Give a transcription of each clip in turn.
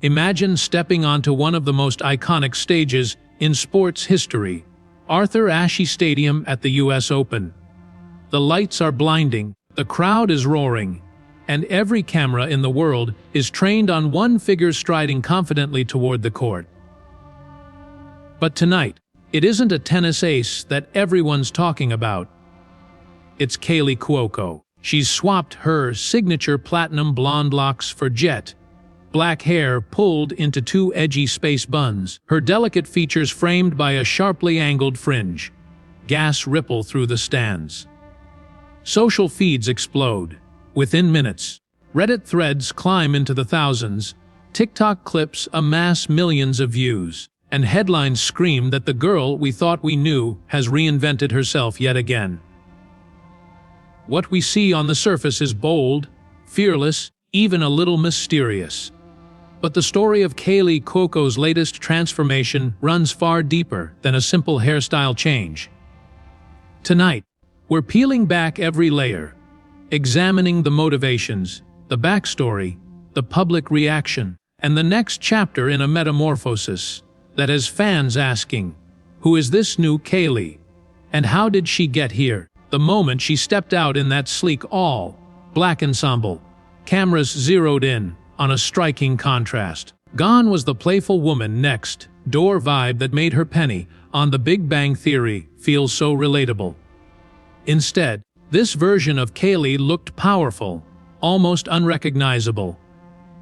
Imagine stepping onto one of the most iconic stages in sports history, Arthur Ashe Stadium at the US Open. The lights are blinding, the crowd is roaring, and every camera in the world is trained on one figure striding confidently toward the court. But tonight, it isn't a tennis ace that everyone's talking about. It's Kaley Cuoco. She's swapped her signature platinum blonde locks for jet black hair pulled into two edgy space buns, her delicate features framed by a sharply angled fringe. Gas ripple through the stands. Social feeds explode. Within minutes, Reddit threads climb into the thousands, TikTok clips amass millions of views, and headlines scream that the girl we thought we knew has reinvented herself yet again. What we see on the surface is bold, fearless, even a little mysterious. But the story of Kaley Cuoco's latest transformation runs far deeper than a simple hairstyle change. Tonight, we're peeling back every layer, examining the motivations, the backstory, the public reaction, and the next chapter in a metamorphosis that has fans asking, who is this new Kaley? And how did she get here? The moment she stepped out in that sleek all-black ensemble, cameras zeroed in on a striking contrast. Gone was the playful woman next door vibe that made her penny on The Big Bang Theory feel so relatable. Instead, this version of Kaley looked powerful, almost unrecognizable.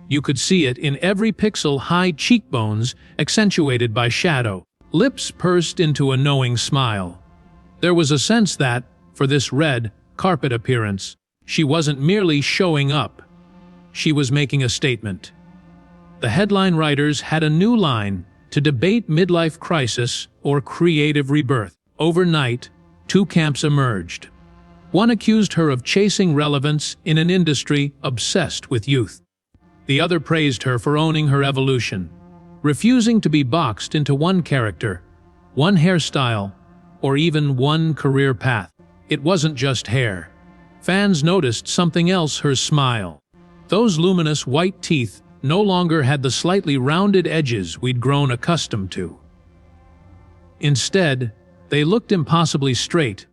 You could see it in every pixel, high cheekbones accentuated by shadow, lips pursed into a knowing smile. There was a sense that, for this red carpet appearance, she wasn't merely showing up. She was making a statement. The headline writers had a new line to debate midlife crisis or creative rebirth. Overnight, two camps emerged. One accused her of chasing relevance in an industry obsessed with youth. The other praised her for owning her evolution, refusing to be boxed into one character, one hairstyle, or even one career path. It wasn't just hair. Fans noticed something else: her smile. Those luminous white teeth no longer had the slightly rounded edges we'd grown accustomed to. Instead, they looked impossibly straight,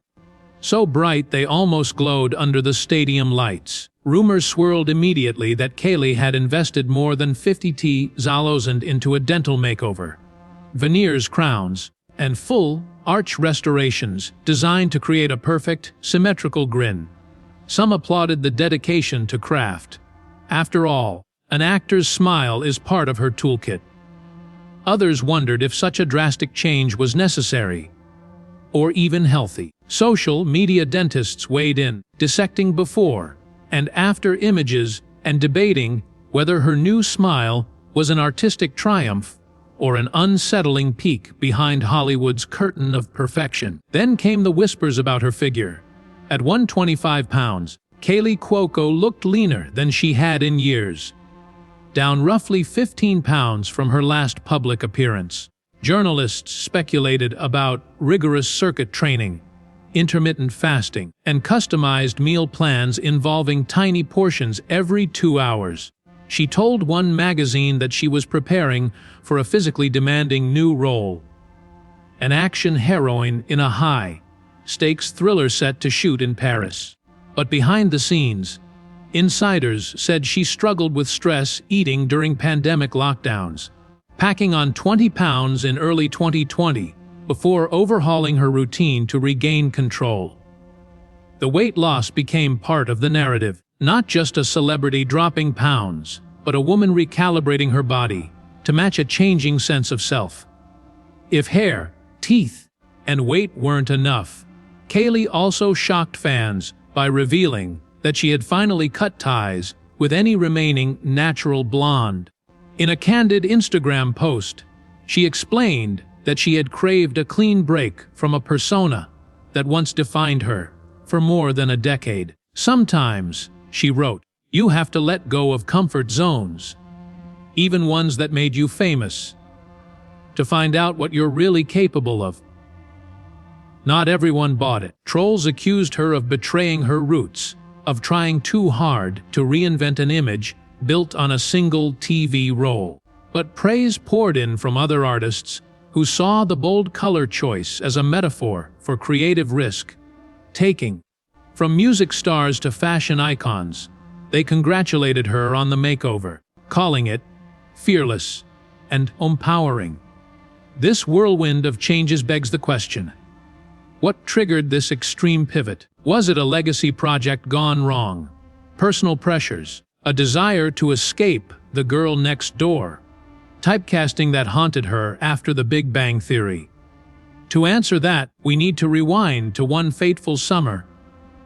so bright they almost glowed under the stadium lights. Rumors swirled immediately that Kaley had invested more than $50,000 into a dental makeover, veneers, crowns, and full arch restorations designed to create a perfect, symmetrical grin. Some applauded the dedication to craft. After all, an actor's smile is part of her toolkit. Others wondered if such a drastic change was necessary, or even healthy. Social media dentists weighed in, dissecting before and after images and debating whether her new smile was an artistic triumph or an unsettling peek behind Hollywood's curtain of perfection. Then came the whispers about her figure. At 125 pounds, Kaley Cuoco looked leaner than she had in years, down roughly 15 pounds from her last public appearance. Journalists speculated about rigorous circuit training, intermittent fasting, and customized meal plans involving tiny portions every 2 hours. She told one magazine that she was preparing for a physically demanding new role, an action heroine in a high-stakes thriller set to shoot in Paris. But behind the scenes, insiders said she struggled with stress eating during pandemic lockdowns, packing on 20 pounds in early 2020 before overhauling her routine to regain control. The weight loss became part of the narrative, not just a celebrity dropping pounds, but a woman recalibrating her body to match a changing sense of self. If hair, teeth, and weight weren't enough, Kaley also shocked fans by revealing that she had finally cut ties with any remaining natural blonde. In a candid Instagram post, she explained that she had craved a clean break from a persona that once defined her for more than a decade. Sometimes, she wrote, you have to let go of comfort zones, even ones that made you famous, to find out what you're really capable of. Not everyone bought it. Trolls accused her of betraying her roots, of trying too hard to reinvent an image built on a single TV role. But praise poured in from other artists who saw the bold color choice as a metaphor for creative risk-taking. From music stars to fashion icons, they congratulated her on the makeover, calling it fearless and empowering. This whirlwind of changes begs the question: what triggered this extreme pivot? Was it a legacy project gone wrong? Personal pressures? A desire to escape the girl next door? Typecasting that haunted her after the Big Bang Theory? To answer that, we need to rewind to one fateful summer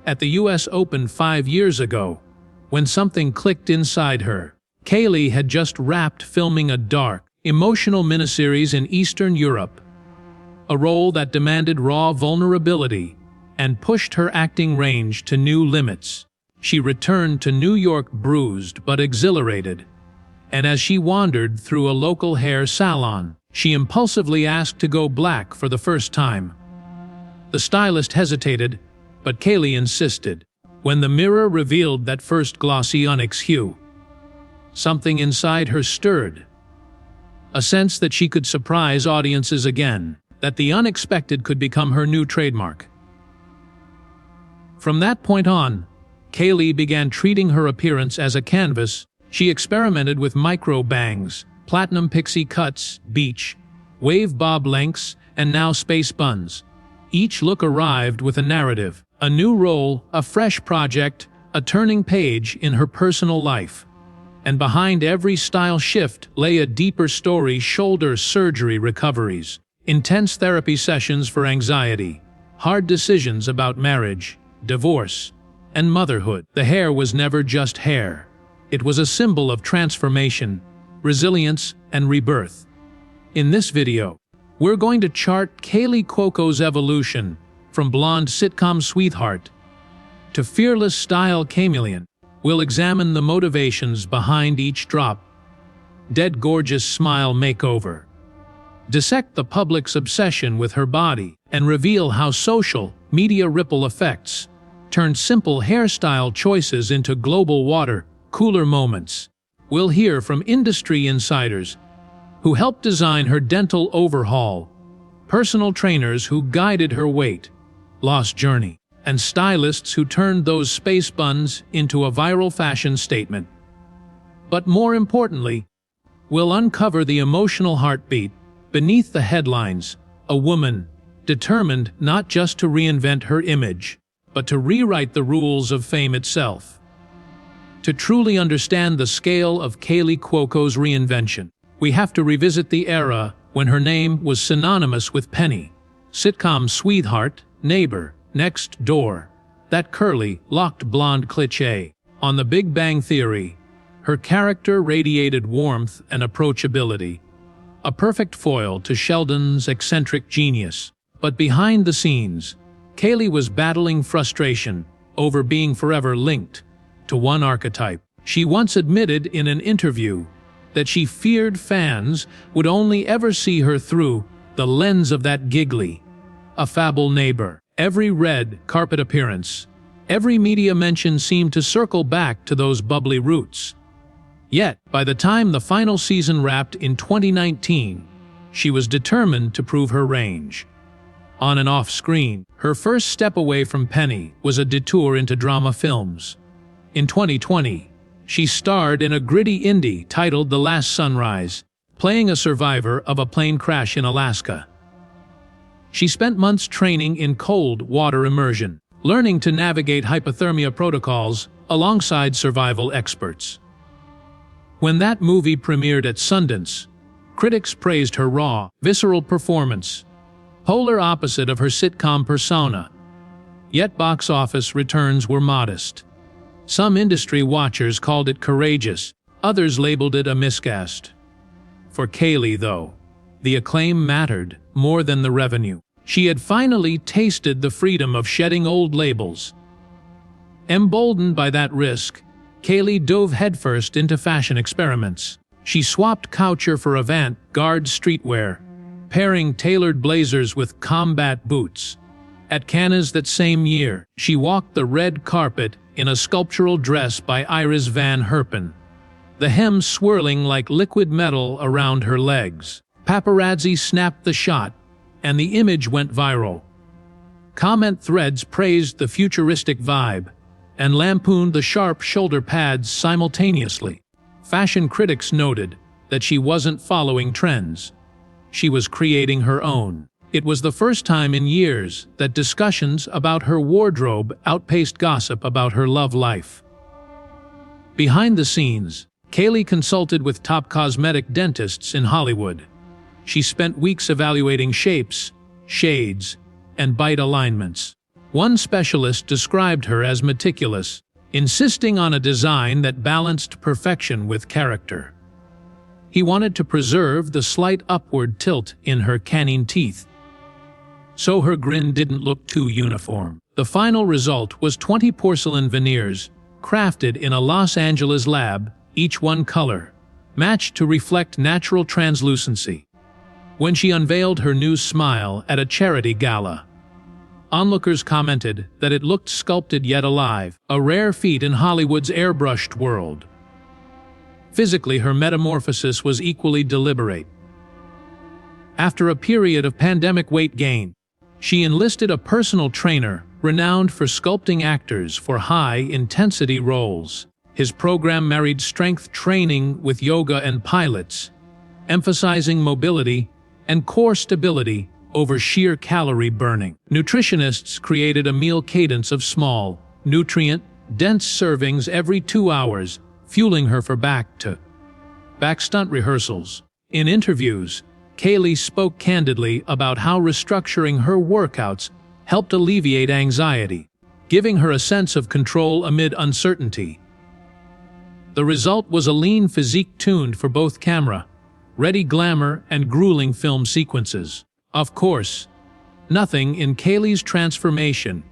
at the US Open 5 years ago, when something clicked inside her. Kaley had just wrapped filming a dark, emotional miniseries in Eastern Europe, a role that demanded raw vulnerability and pushed her acting range to new limits. She returned to New York bruised but exhilarated, and as she wandered through a local hair salon, she impulsively asked to go black for the first time. The stylist hesitated, but Kaley insisted. When the mirror revealed that first glossy onyx hue, something inside her stirred. A sense that she could surprise audiences again, that the unexpected could become her new trademark. From that point on, Kaley began treating her appearance as a canvas. She experimented with micro bangs, platinum pixie cuts, beach, wave bob lengths, and now space buns. Each look arrived with a narrative, a new role, a fresh project, a turning page in her personal life. And behind every style shift lay a deeper story: shoulder surgery recoveries, intense therapy sessions for anxiety, hard decisions about marriage, divorce, and motherhood. The hair was never just hair. It was a symbol of transformation, resilience, and rebirth. In this video, we're going to chart Kaley Cuoco's evolution from blonde sitcom sweetheart to fearless style chameleon. We'll examine the motivations behind each drop, dead gorgeous smile makeover, dissect the public's obsession with her body, and reveal how social media ripple effects turned simple hairstyle choices into global water cooler moments. We'll hear from industry insiders who helped design her dental overhaul, personal trainers who guided her weight loss journey, and stylists who turned those space buns into a viral fashion statement. But more importantly, we'll uncover the emotional heartbeat beneath the headlines: a woman determined not just to reinvent her image, but to rewrite the rules of fame itself. To truly understand the scale of Kaley Cuoco's reinvention, we have to revisit the era when her name was synonymous with Penny, sitcom sweetheart, neighbor, next door, that curly, locked blonde cliché. On The Big Bang Theory, her character radiated warmth and approachability, a perfect foil to Sheldon's eccentric genius. But behind the scenes, Kaley was battling frustration over being forever linked to one archetype. She once admitted in an interview that she feared fans would only ever see her through the lens of that giggly, affable neighbor. Every red carpet appearance, every media mention seemed to circle back to those bubbly roots. Yet, by the time the final season wrapped in 2019, she was determined to prove her range. On and off screen, her first step away from Penny was a detour into drama films. In 2020, she starred in a gritty indie titled The Last Sunrise, playing a survivor of a plane crash in Alaska. She spent months training in cold water immersion, learning to navigate hypothermia protocols alongside survival experts. When that movie premiered at Sundance, critics praised her raw, visceral performance, polar opposite of her sitcom persona. Yet box office returns were modest. Some industry watchers called it courageous, others labeled it a miscast. For Kaley, though, the acclaim mattered more than the revenue. She had finally tasted the freedom of shedding old labels. Emboldened by that risk, Kaley dove headfirst into fashion experiments. She swapped couture for avant-garde streetwear, pairing tailored blazers with combat boots. At Cannes that same year, she walked the red carpet in a sculptural dress by Iris van Herpen, the hem swirling like liquid metal around her legs. Paparazzi snapped the shot, and the image went viral. Comment threads praised the futuristic vibe and lampooned the sharp shoulder pads simultaneously. Fashion critics noted that she wasn't following trends. She was creating her own. It was the first time in years that discussions about her wardrobe outpaced gossip about her love life. Behind the scenes, Kaley consulted with top cosmetic dentists in Hollywood. She spent weeks evaluating shapes, shades, and bite alignments. One specialist described her as meticulous, insisting on a design that balanced perfection with character. He wanted to preserve the slight upward tilt in her canine teeth, so her grin didn't look too uniform. The final result was 20 porcelain veneers, crafted in a Los Angeles lab, each one color, matched to reflect natural translucency. When she unveiled her new smile at a charity gala, onlookers commented that it looked sculpted yet alive, a rare feat in Hollywood's airbrushed world. Physically, her metamorphosis was equally deliberate. After a period of pandemic weight gain, she enlisted a personal trainer renowned for sculpting actors for high-intensity roles. His program married strength training with yoga and pilates, emphasizing mobility and core stability over sheer calorie burning. Nutritionists created a meal cadence of small, nutrient-dense servings every 2 hours, fueling her for back-to-back stunt rehearsals. In interviews, Kaley spoke candidly about how restructuring her workouts helped alleviate anxiety, giving her a sense of control amid uncertainty. The result was a lean physique tuned for both camera-ready glamour and grueling film sequences. Of course, nothing in Kaley's transformation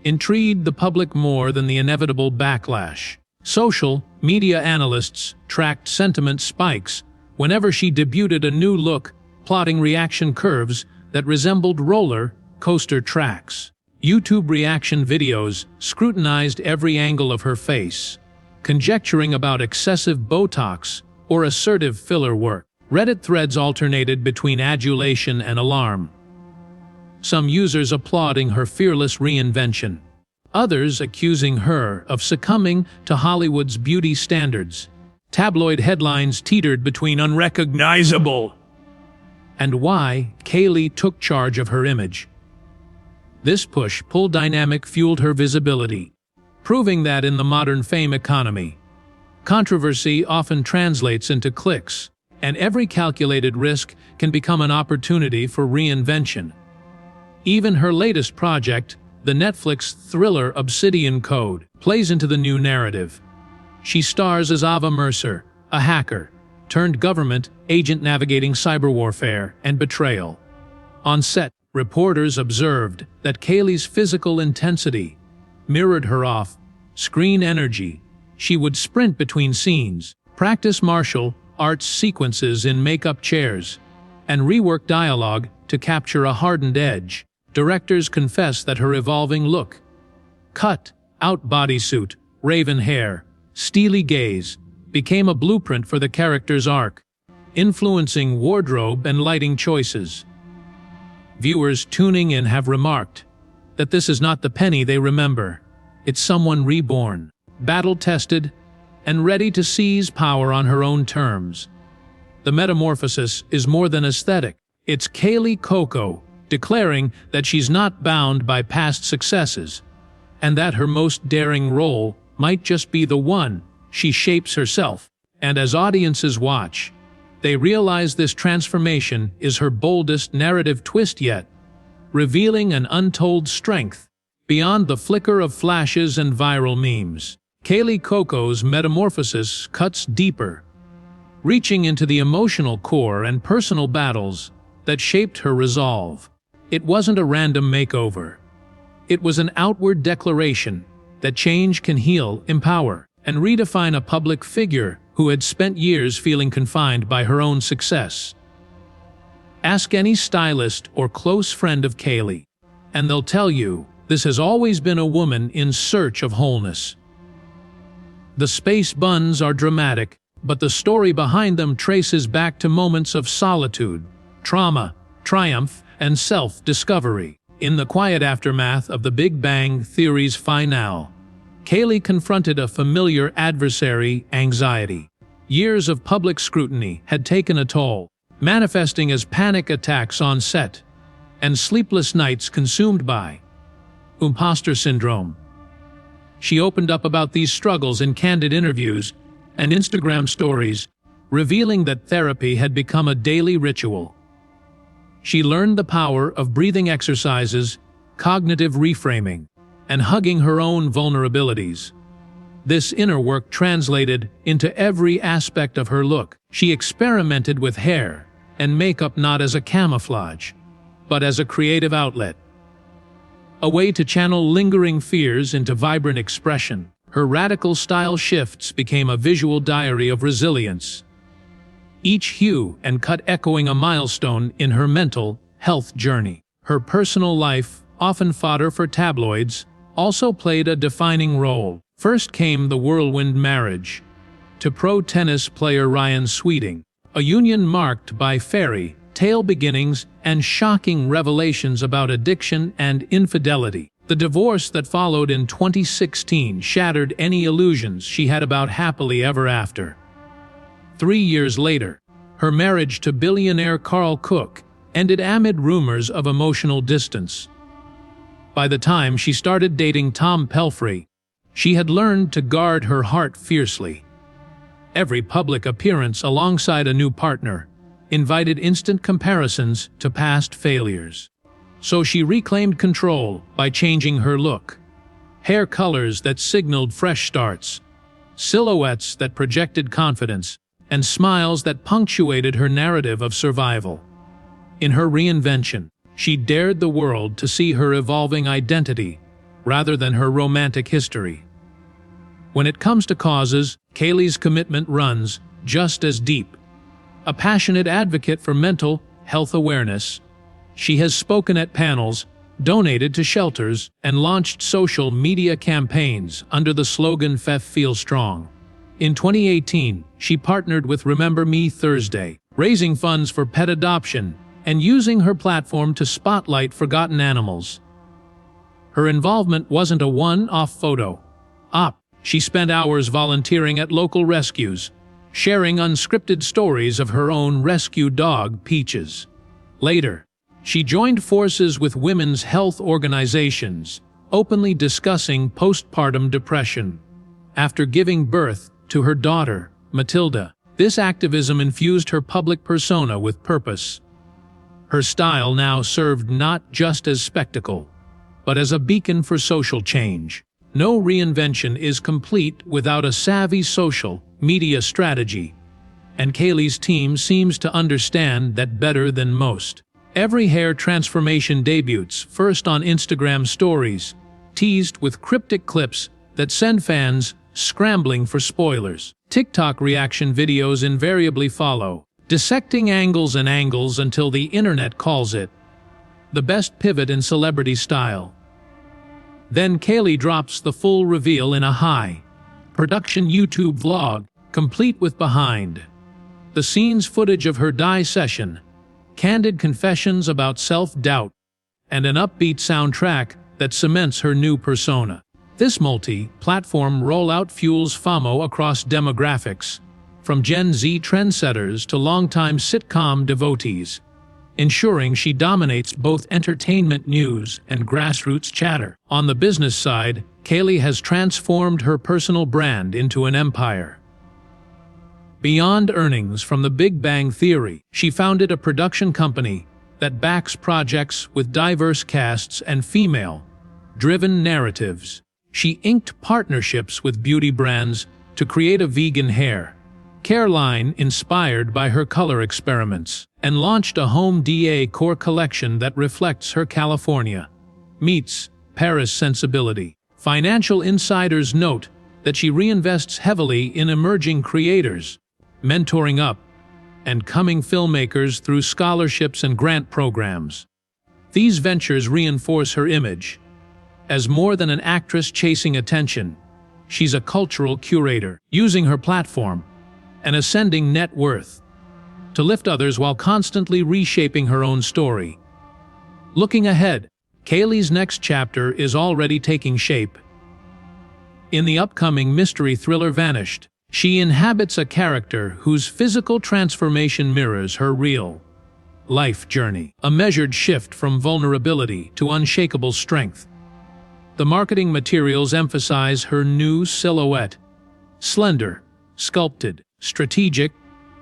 intrigued the public more than the inevitable backlash. Social media analysts tracked sentiment spikes whenever she debuted a new look, plotting reaction curves that resembled roller coaster tracks. YouTube reaction videos scrutinized every angle of her face, conjecturing about excessive Botox or assertive filler work. Reddit threads alternated between adulation and alarm, some users applauding her fearless reinvention, others accusing her of succumbing to Hollywood's beauty standards. Tabloid headlines teetered between unrecognizable and why Kaley took charge of her image. This push-pull dynamic fueled her visibility, proving that in the modern fame economy, controversy often translates into clicks, and every calculated risk can become an opportunity for reinvention. Even her latest project, the Netflix thriller Obsidian Code, plays into the new narrative. She stars as Ava Mercer, a hacker turned government agent navigating cyber warfare and betrayal. On set, reporters observed that Kaley's physical intensity mirrored her off-screen energy. She would sprint between scenes, practice martial arts sequences in makeup chairs, and rework dialogue to capture a hardened edge. Directors confess that her evolving look, cut-out bodysuit, raven hair, steely gaze, became a blueprint for the character's arc, influencing wardrobe and lighting choices. Viewers tuning in have remarked that this is not the Penny they remember. It's someone reborn, battle-tested, and ready to seize power on her own terms. The metamorphosis is more than aesthetic. It's Kaley Cuoco declaring that she's not bound by past successes, and that her most daring role might just be the one she shapes herself. And as audiences watch, they realize this transformation is her boldest narrative twist yet, revealing an untold strength beyond the flicker of flashes and viral memes. Kaley Cuoco's metamorphosis cuts deeper, reaching into the emotional core and personal battles that shaped her resolve. It wasn't a random makeover. It was an outward declaration that change can heal, empower, and redefine a public figure who had spent years feeling confined by her own success. Ask any stylist or close friend of Kaley, and they'll tell you this has always been a woman in search of wholeness. The space buns are dramatic, but the story behind them traces back to moments of solitude, trauma, triumph, and self-discovery. In the quiet aftermath of the Big Bang Theory's finale, Kaley confronted a familiar adversary: anxiety. Years of public scrutiny had taken a toll, manifesting as panic attacks on set and sleepless nights consumed by imposter syndrome. She opened up about these struggles in candid interviews and Instagram stories, revealing that therapy had become a daily ritual. She learned the power of breathing exercises, cognitive reframing, and hugging her own vulnerabilities. This inner work translated into every aspect of her look. She experimented with hair and makeup not as a camouflage, but as a creative outlet, a way to channel lingering fears into vibrant expression. Her radical style shifts became a visual diary of resilience, each hue and cut echoing a milestone in her mental health journey. Her personal life, often fodder for tabloids, also played a defining role. First came the whirlwind marriage to pro tennis player Ryan Sweeting, a union marked by fairy tale beginnings and shocking revelations about addiction and infidelity. The divorce that followed in 2016 shattered any illusions she had about happily ever after. 3 years later, her marriage to billionaire Kaley Cuoco ended amid rumors of emotional distance. By the time she started dating Tom Pelphrey, she had learned to guard her heart fiercely. Every public appearance alongside a new partner invited instant comparisons to past failures. So she reclaimed control by changing her look. Hair colors that signaled fresh starts, silhouettes that projected confidence, and smiles that punctuated her narrative of survival. In her reinvention, she dared the world to see her evolving identity rather than her romantic history. When it comes to causes, Kaley's commitment runs just as deep. A passionate advocate for mental health awareness, she has spoken at panels, donated to shelters, and launched social media campaigns under the slogan "Feel Strong." In 2018, she partnered with Remember Me Thursday, raising funds for pet adoption and using her platform to spotlight forgotten animals. Her involvement wasn't a one-off photo op. She spent hours volunteering at local rescues, sharing unscripted stories of her own rescue dog, Peaches. Later, she joined forces with women's health organizations, openly discussing postpartum depression. After giving birth to her daughter, Matilda, this activism infused her public persona with purpose. Her style now served not just as spectacle, but as a beacon for social change. No reinvention is complete without a savvy social media strategy, and Kaley's team seems to understand that better than most. Every hair transformation debuts first on Instagram stories, teased with cryptic clips that send fans scrambling for spoilers. TikTok reaction videos invariably follow, dissecting angles until the internet calls it the best pivot in celebrity style. Then Kaley drops the full reveal in a high-production YouTube vlog, complete with behind-the-scenes footage of her dye session, candid confessions about self-doubt, and an upbeat soundtrack that cements her new persona. This multi-platform rollout fuels FOMO across demographics, from Gen Z trendsetters to longtime sitcom devotees, ensuring she dominates both entertainment news and grassroots chatter. On the business side, Kaley has transformed her personal brand into an empire. Beyond earnings from the Big Bang Theory, she founded a production company that backs projects with diverse casts and female-driven narratives. She inked partnerships with beauty brands to create a vegan hair care line inspired by her color experiments, and launched a home decor collection that reflects her California meets Paris sensibility. Financial insiders note that she reinvests heavily in emerging creators, mentoring up and coming filmmakers through scholarships and grant programs. These ventures reinforce her image as more than an actress chasing attention. She's a cultural curator, using her platform an ascending net worth, to lift others while constantly reshaping her own story. Looking ahead, Kaley's next chapter is already taking shape. In the upcoming mystery thriller Vanished, she inhabits a character whose physical transformation mirrors her real life journey, a measured shift from vulnerability to unshakable strength. The marketing materials emphasize her new silhouette, slender, sculpted, strategic,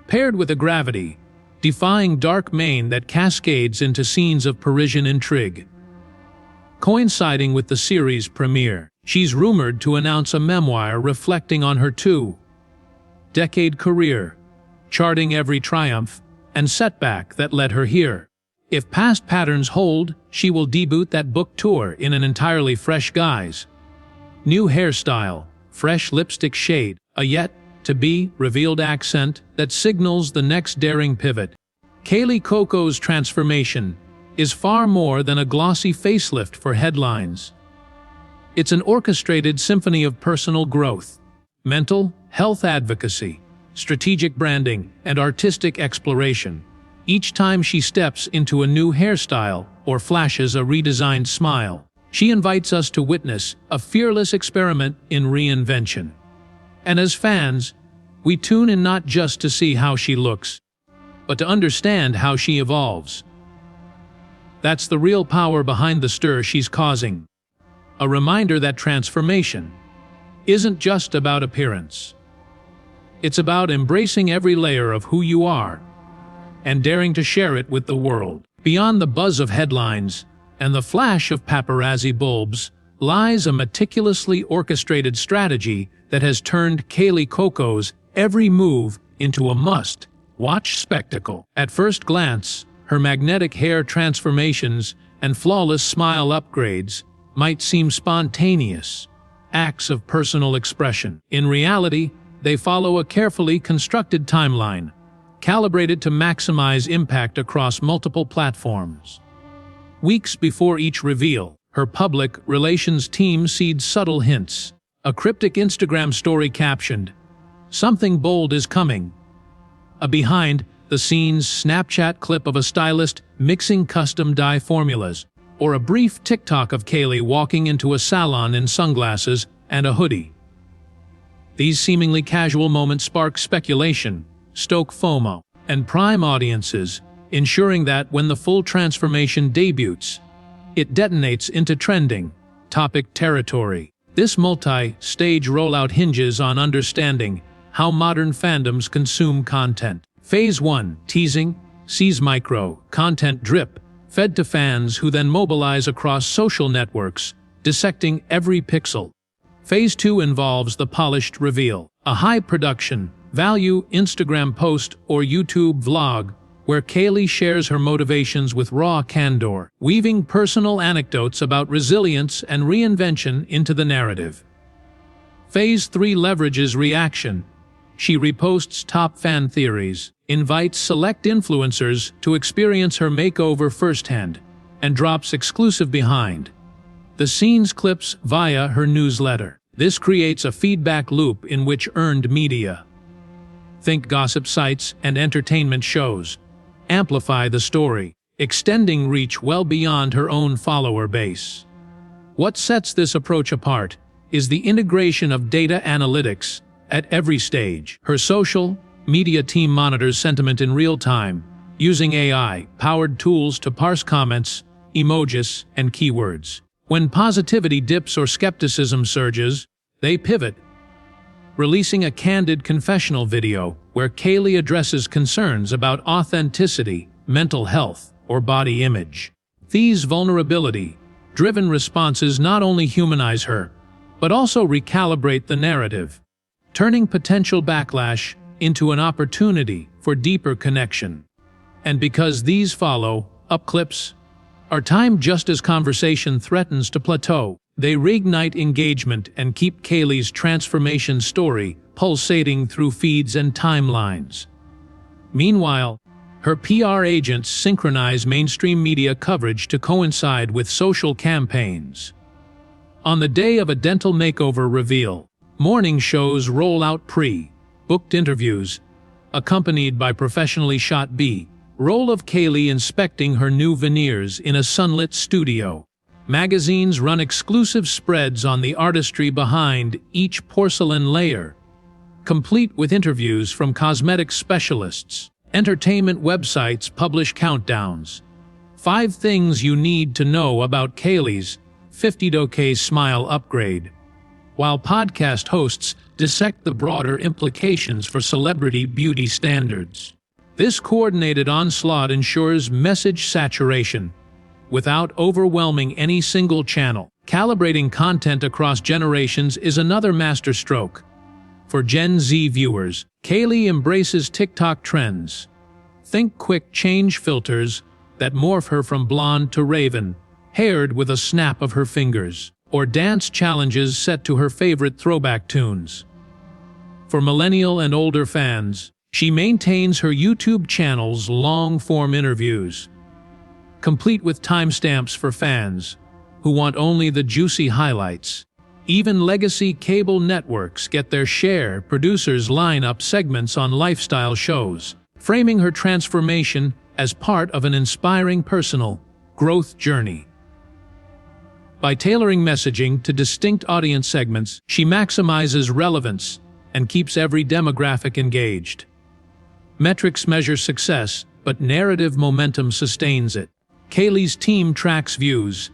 paired with a gravity, defying dark mane that cascades into scenes of Parisian intrigue. Coinciding with the series premiere, she's rumored to announce a memoir reflecting on her two-decade career, charting every triumph and setback that led her here. If past patterns hold, she will debut that book tour in an entirely fresh guise. New hairstyle, fresh lipstick shade, a yet-to-be-revealed accent that signals the next daring pivot. Kaley Cuoco's transformation is far more than a glossy facelift for headlines. It's an orchestrated symphony of personal growth, mental health advocacy, strategic branding, and artistic exploration. Each time she steps into a new hairstyle or flashes a redesigned smile, she invites us to witness a fearless experiment in reinvention. And as fans, we tune in not just to see how she looks, but to understand how she evolves. That's the real power behind the stir she's causing. A reminder that transformation isn't just about appearance. It's about embracing every layer of who you are and daring to share it with the world. Beyond the buzz of headlines and the flash of paparazzi bulbs lies a meticulously orchestrated strategy that has turned Kaley Cuoco's every move into a must-watch spectacle. At first glance, her magnetic hair transformations and flawless smile upgrades might seem spontaneous acts of personal expression. In reality, they follow a carefully constructed timeline, calibrated to maximize impact across multiple platforms. Weeks before each reveal, her public relations team seeds subtle hints. A cryptic Instagram story captioned, "Something bold is coming." A behind-the-scenes Snapchat clip of a stylist mixing custom dye formulas, or a brief TikTok of Kaley walking into a salon in sunglasses and a hoodie. These seemingly casual moments spark speculation, stoke FOMO, and prime audiences, ensuring that when the full transformation debuts, it detonates into trending topic territory. This multi-stage rollout hinges on understanding how modern fandoms consume content. Phase 1, teasing, sees micro-content drip, fed to fans who then mobilize across social networks, dissecting every pixel. Phase 2 involves the polished reveal, a high-production, value Instagram post or YouTube vlog where Kaley shares her motivations with raw candor, weaving personal anecdotes about resilience and reinvention into the narrative. Phase 3 leverages reaction. She reposts top fan theories, invites select influencers to experience her makeover firsthand, and drops exclusive behind-the-scenes clips via her newsletter. This creates a feedback loop in which earned media, think gossip sites and entertainment shows, amplify the story, extending reach well beyond her own follower base. What sets this approach apart is the integration of data analytics at every stage. Her social media team monitors sentiment in real time, using AI-powered tools to parse comments, emojis, and keywords. When positivity dips or skepticism surges, they pivot, releasing a candid confessional video where Kaley addresses concerns about authenticity, mental health, or body image. These vulnerability-driven responses not only humanize her, but also recalibrate the narrative, turning potential backlash into an opportunity for deeper connection. And because these follow-up clips are timed just as conversation threatens to plateau, they reignite engagement and keep Kaley's transformation story pulsating through feeds and timelines. Meanwhile, her PR agents synchronize mainstream media coverage to coincide with social campaigns. On the day of a dental makeover reveal, morning shows roll out pre-booked interviews accompanied by professionally shot B-roll of Kaley inspecting her new veneers in a sunlit studio. Magazines run exclusive spreads on the artistry behind each porcelain layer, complete with interviews from cosmetic specialists. Entertainment websites publish countdowns. 5 things you need to know about Kaley's 50K smile upgrade, while podcast hosts dissect the broader implications for celebrity beauty standards. This coordinated onslaught ensures message saturation without overwhelming any single channel. Calibrating content across generations is another masterstroke. For Gen Z viewers, Kaley embraces TikTok trends. Think quick change filters that morph her from blonde to raven-haired with a snap of her fingers, or dance challenges set to her favorite throwback tunes. For millennial and older fans, she maintains her YouTube channel's long-form interviews, complete with timestamps for fans who want only the juicy highlights. Even legacy cable networks get their share. Producers line up segments on lifestyle shows, framing her transformation as part of an inspiring personal growth journey. By tailoring messaging to distinct audience segments, she maximizes relevance and keeps every demographic engaged. Metrics measure success, but narrative momentum sustains it. Kaley's team tracks views,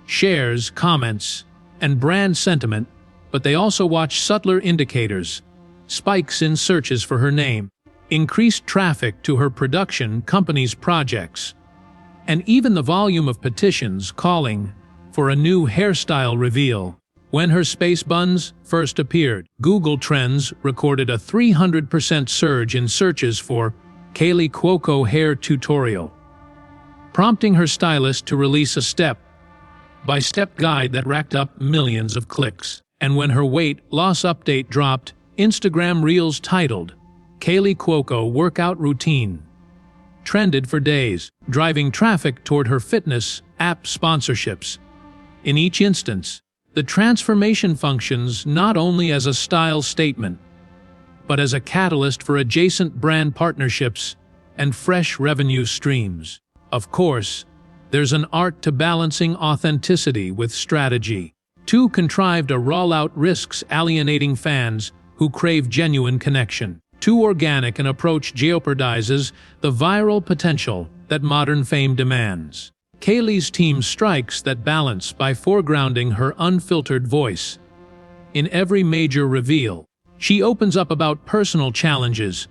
shares, comments, and brand sentiment, but they also watch subtler indicators: spikes in searches for her name, increased traffic to her production company's projects, and even the volume of petitions calling for a new hairstyle reveal. When her space buns first appeared, Google Trends recorded a 300% surge in searches for Kaley Cuoco hair tutorial, prompting her stylist to release a step-by-step guide that racked up millions of clicks. And when her weight loss update dropped, Instagram Reels titled Kaley Cuoco workout routine trended for days, driving traffic toward her fitness app sponsorships. In each instance, the transformation functions not only as a style statement, but as a catalyst for adjacent brand partnerships and fresh revenue streams. Of course, there's an art to balancing authenticity with strategy. Too contrived a rollout risks alienating fans who crave genuine connection. Too organic an approach jeopardizes the viral potential that modern fame demands. Kaley's team strikes that balance by foregrounding her unfiltered voice. In every major reveal, she opens up about personal challenges,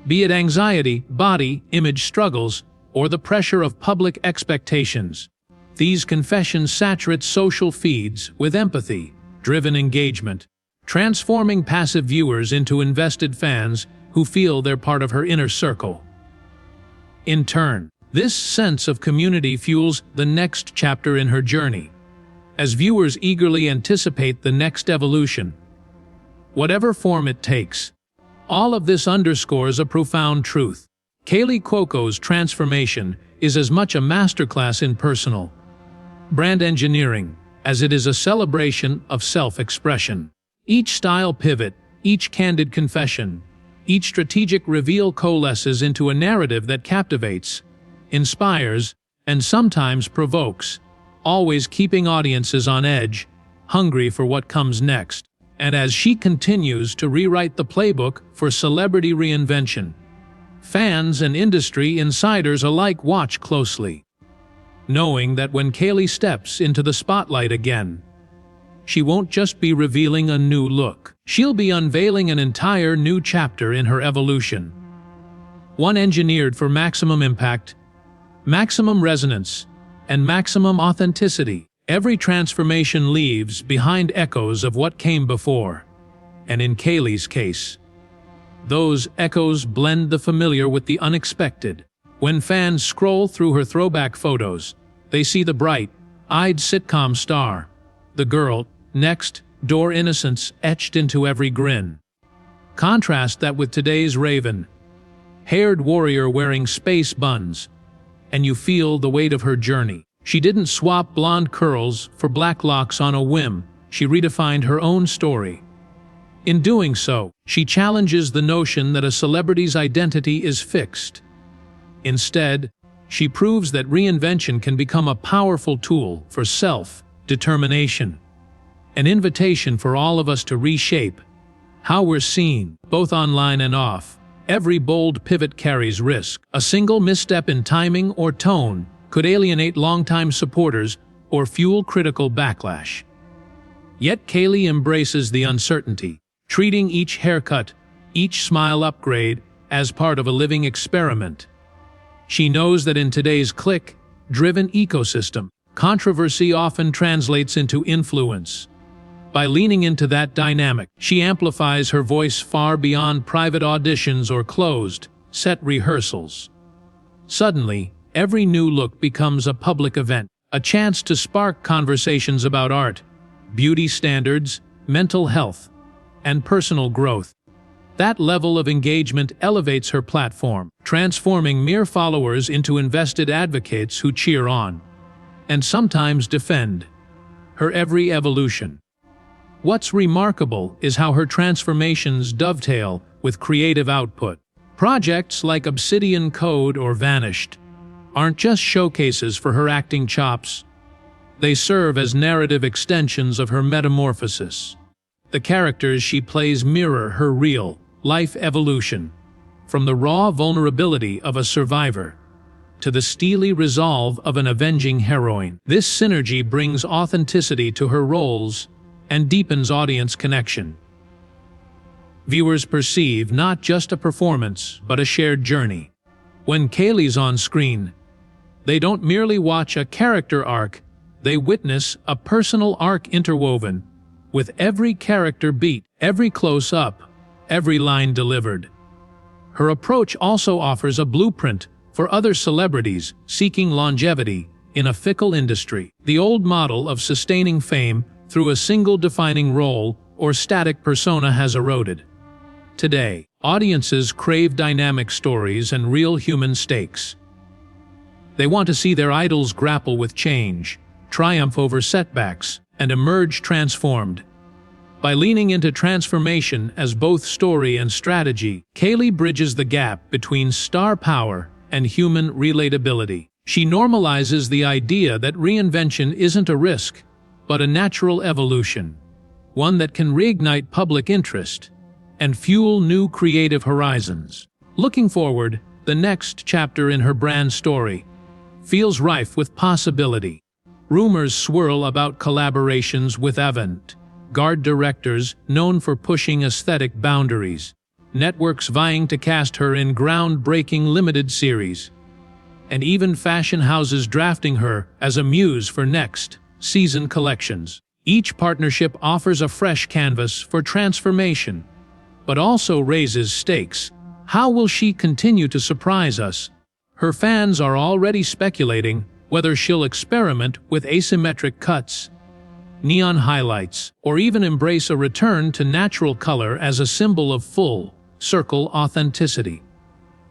be it anxiety, body image struggles, or the pressure of public expectations. These confessions saturate social feeds with empathy-driven engagement, transforming passive viewers into invested fans who feel they're part of her inner circle. In turn, this sense of community fuels the next chapter in her journey, as viewers eagerly anticipate the next evolution, whatever form it takes. All of this underscores a profound truth. Kaley Cuoco's transformation is as much a masterclass in personal brand engineering as it is a celebration of self-expression. Each style pivot, each candid confession, each strategic reveal coalesces into a narrative that captivates, inspires, and sometimes provokes, always keeping audiences on edge, hungry for what comes next. And as she continues to rewrite the playbook for celebrity reinvention, fans and industry insiders alike watch closely, knowing that when Kaley steps into the spotlight again, she won't just be revealing a new look. She'll be unveiling an entire new chapter in her evolution. One engineered for maximum impact, maximum resonance, and maximum authenticity. Every transformation leaves behind echoes of what came before. And in Kaley's case, those echoes blend the familiar with the unexpected. When fans scroll through her throwback photos, they see the bright-eyed sitcom star, the girl next door innocence etched into every grin. Contrast that with today's raven-haired warrior wearing space buns, and you feel the weight of her journey. She didn't swap blonde curls for black locks on a whim. She redefined her own story, In doing so, she challenges the notion that a celebrity's identity is fixed. Instead, she proves that reinvention can become a powerful tool for self-determination, an invitation for all of us to reshape how we're seen, both online and off. Every bold pivot carries risk. A single misstep in timing or tone could alienate longtime supporters or fuel critical backlash. Yet Kaley embraces the uncertainty, treating each haircut, each smile upgrade, as part of a living experiment. She knows that in today's click-driven ecosystem, controversy often translates into influence. By leaning into that dynamic, she amplifies her voice far beyond private auditions or closed, set rehearsals. Suddenly, every new look becomes a public event, a chance to spark conversations about art, beauty standards, mental health, and personal growth. That level of engagement elevates her platform, transforming mere followers into invested advocates who cheer on, and sometimes defend, her every evolution. What's remarkable is how her transformations dovetail with creative output. Projects like Obsidian Code or Vanished aren't just showcases for her acting chops. They serve as narrative extensions of her metamorphosis. The characters she plays mirror her real-life evolution, from the raw vulnerability of a survivor to the steely resolve of an avenging heroine. This synergy brings authenticity to her roles and deepens audience connection. Viewers perceive not just a performance, but a shared journey. When Kaley's on screen, they don't merely watch a character arc, they witness a personal arc interwoven with every character beat, every close-up, every line delivered. Her approach also offers a blueprint for other celebrities seeking longevity in a fickle industry. The old model of sustaining fame through a single defining role or static persona has eroded. Today, audiences crave dynamic stories and real human stakes. They want to see their idols grapple with change, triumph over setbacks, and emerge transformed. By leaning into transformation as both story and strategy, Kaley bridges the gap between star power and human relatability. She normalizes the idea that reinvention isn't a risk, but a natural evolution, one that can reignite public interest and fuel new creative horizons. Looking forward, the next chapter in her brand story feels rife with possibility. Rumors swirl about collaborations with avant-garde directors known for pushing aesthetic boundaries, networks vying to cast her in groundbreaking limited series, and even fashion houses drafting her as a muse for next season collections. Each partnership offers a fresh canvas for transformation, but also raises stakes. How will she continue to surprise us? Her fans are already speculating whether she'll experiment with asymmetric cuts, neon highlights, or even embrace a return to natural color as a symbol of full-circle authenticity.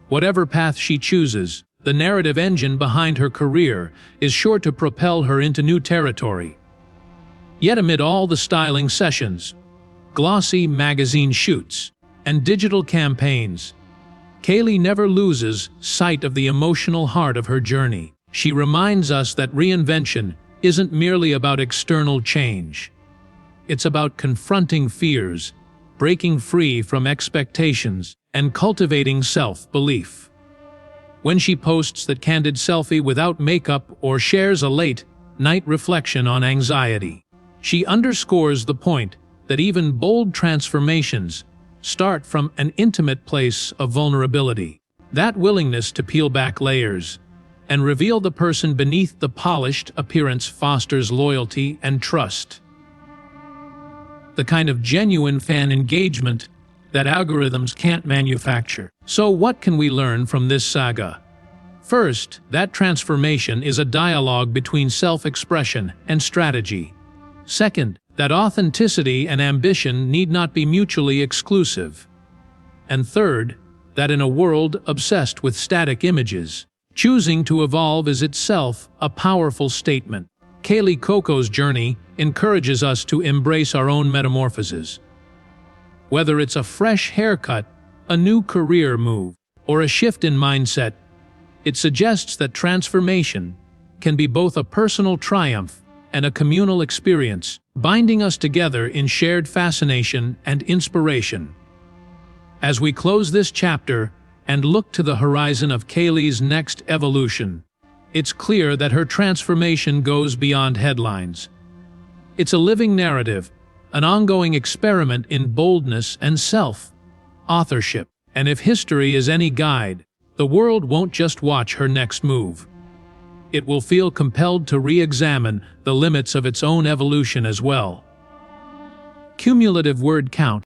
Whatever path she chooses, the narrative engine behind her career is sure to propel her into new territory. Yet amid all the styling sessions, glossy magazine shoots, and digital campaigns, Kaley never loses sight of the emotional heart of her journey. She reminds us that reinvention isn't merely about external change. It's about confronting fears, breaking free from expectations, and cultivating self-belief. When she posts that candid selfie without makeup or shares a late-night reflection on anxiety, she underscores the point that even bold transformations start from an intimate place of vulnerability. That willingness to peel back layers and reveal the person beneath the polished appearance fosters loyalty and trust, the kind of genuine fan engagement that algorithms can't manufacture. So what can we learn from this saga? First, that transformation is a dialogue between self-expression and strategy. Second, that authenticity and ambition need not be mutually exclusive. And third, that in a world obsessed with static images, choosing to evolve is itself a powerful statement. Kaley Cuoco's journey encourages us to embrace our own metamorphoses. Whether it's a fresh haircut, a new career move, or a shift in mindset, it suggests that transformation can be both a personal triumph and a communal experience, binding us together in shared fascination and inspiration. As we close this chapter and look to the horizon of Kaley's next evolution, it's clear that her transformation goes beyond headlines. It's a living narrative, an ongoing experiment in boldness and self-authorship. And if history is any guide, the world won't just watch her next move. It will feel compelled to re-examine the limits of its own evolution as well. Cumulative word count.